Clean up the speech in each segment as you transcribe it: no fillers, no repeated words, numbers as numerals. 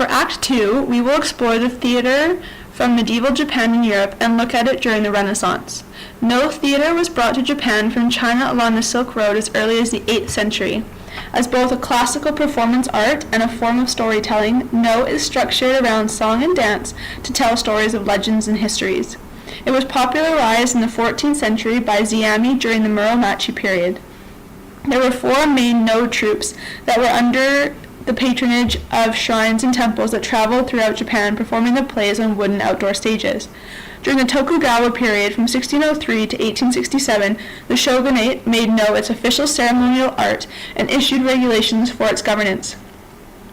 For Act 2, we will explore the theater from medieval Japan and Europe and look at it during the Renaissance. No theater was brought to Japan from China along the Silk Road as early as the 8th century. As both a classical performance art and a form of storytelling, No is structured around song and dance to tell stories of legends and histories. It was popularized in the 14th century by Zeami during the Muromachi period. There were 4 main No troupes that were under the patronage of shrines and temples that traveled throughout Japan, performing the plays on wooden outdoor stages. During the Tokugawa period from 1603 to 1867, the shogunate made No its official ceremonial art and issued regulations for its governance.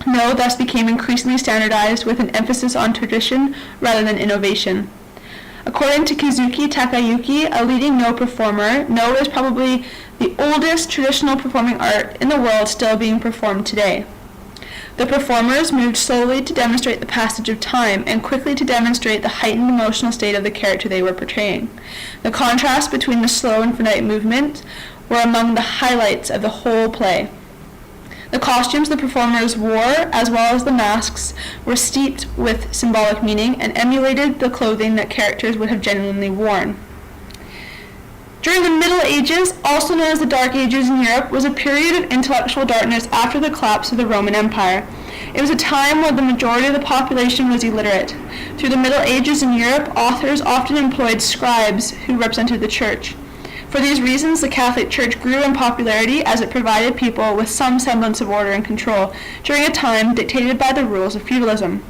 No thus became increasingly standardized with an emphasis on tradition rather than innovation. According to Kizuki Takayuki, a leading No performer, No is probably the oldest traditional performing art in the world still being performed today. The performers moved slowly to demonstrate the passage of time and quickly to demonstrate the heightened emotional state of the character they were portraying. The contrast between the slow and frenetic movement were among the highlights of the whole play. The costumes the performers wore, as well as the masks, were steeped with symbolic meaning and emulated the clothing that characters would have genuinely worn. During the Middle Ages, also known as the Dark Ages in Europe, was a period of intellectual darkness after the collapse of the Roman Empire. It was a time when the majority of the population was illiterate. Through the Middle Ages in Europe, authors often employed scribes who represented the church. For these reasons, the Catholic Church grew in popularity as it provided people with some semblance of order and control during a time dictated by the rules of feudalism.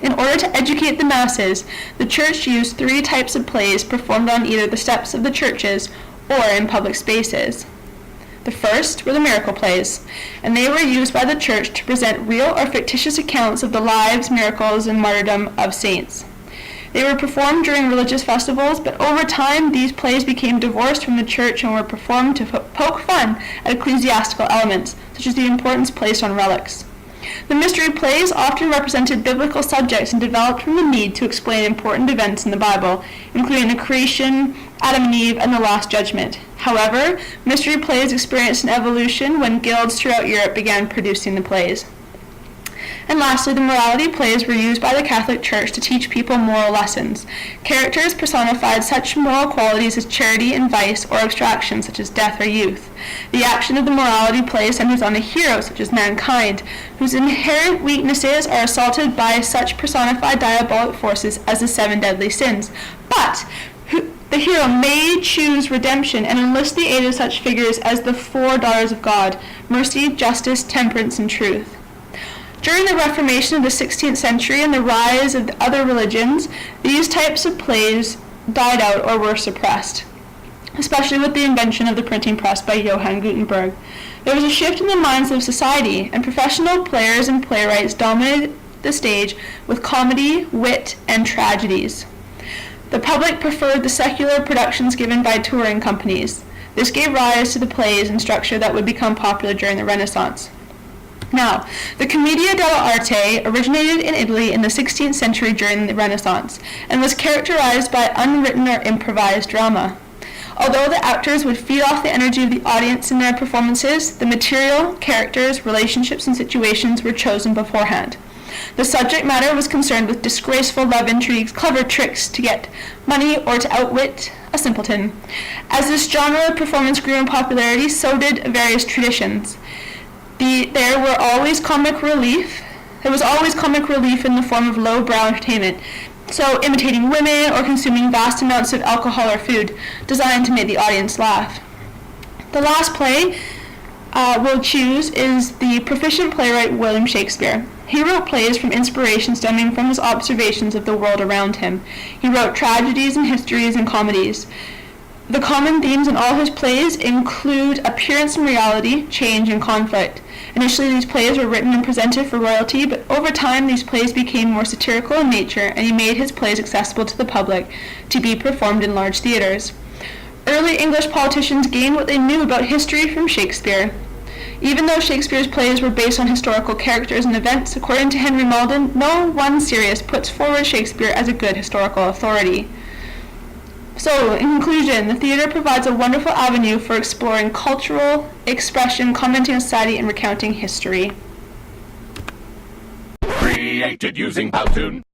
In order to educate the masses, the church used 3 types of plays performed on either the steps of the churches or in public spaces. The first were the miracle plays, and they were used by the church to present real or fictitious accounts of the lives, miracles, and martyrdom of saints. They were performed during religious festivals, but over time these plays became divorced from the church and were performed to poke fun at ecclesiastical elements, such as the importance placed on relics. The mystery plays often represented biblical subjects and developed from the need to explain important events in the Bible, including the creation, Adam and Eve, and the Last Judgment. However, mystery plays experienced an evolution when guilds throughout Europe began producing the plays. And lastly, the morality plays were used by the Catholic Church to teach people moral lessons. Characters personified such moral qualities as charity and vice, or abstractions such as death or youth. The action of the morality play centers on a hero such as mankind, whose inherent weaknesses are assaulted by such personified diabolic forces as the 7 deadly sins. But the hero may choose redemption and enlist the aid of such figures as the 4 daughters of God: mercy, justice, temperance, and truth. During the Reformation of the 16th century and the rise of other religions, these types of plays died out or were suppressed, especially with the invention of the printing press by Johann Gutenberg. There was a shift in the minds of society, and professional players and playwrights dominated the stage with comedy, wit, and tragedies. The public preferred the secular productions given by touring companies. This gave rise to the plays and structure that would become popular during the Renaissance. Now, the Commedia dell'arte originated in Italy in the 16th century during the Renaissance and was characterized by unwritten or improvised drama. Although the actors would feed off the energy of the audience in their performances, the material, characters, relationships, and situations were chosen beforehand. The subject matter was concerned with disgraceful love intrigues, clever tricks to get money, or to outwit a simpleton. As this genre of performance grew in popularity, so did various traditions. There was always comic relief in the form of low-brow entertainment, so imitating women or consuming vast amounts of alcohol or food designed to make the audience laugh. The last play we'll choose is the proficient playwright William Shakespeare. He wrote plays from inspiration stemming from his observations of the world around him. He wrote tragedies and histories and comedies. The common themes in all his plays include appearance and reality, change, and conflict. Initially, these plays were written and presented for royalty, but over time these plays became more satirical in nature, and he made his plays accessible to the public to be performed in large theaters. Early English politicians gained what they knew about history from Shakespeare. Even though Shakespeare's plays were based on historical characters and events, according to Henry Malden, no one serious puts forward Shakespeare as a good historical authority. So, in conclusion, the theater provides a wonderful avenue for exploring cultural expression, commenting on society, and recounting history. created using Powtoon.